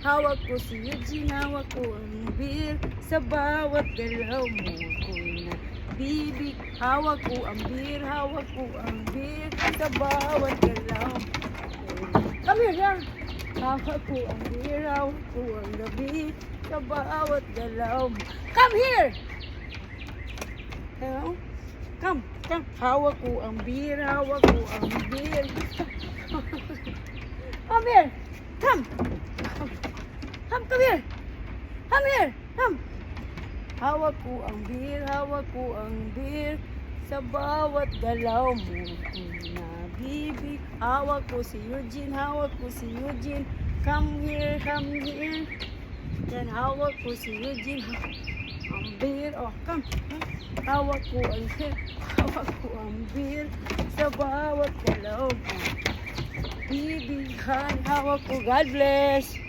Hawak ko si Eugene, hawak ko ang beer. Sa bawat galaw mo ko'y nabibig. Hawak ko ang beer, hawak ko ang beer. Sa bawat galaw mo. Come here, Jar. Hawak ko ang beer, hawak ko ang gabi. Sa bawat galaw mo. Come here! Hello? Come. Hawak ko ang beer, hawak ko ang beer. Come here. Come here. Come here. Come. Hawak ko ang beer, hawak ko ang beer. Sa bawat galaw mo kung nabibig. Hawak ko si Eugene, hawak ko si Eugene. Come here, come here. Then hawak ko si Eugene. Ang beer, oh, come. Hawak ko ang beer, hawak ko ang beer. Sa bawat galaw mo. Bibighan, hawak ko. God bless.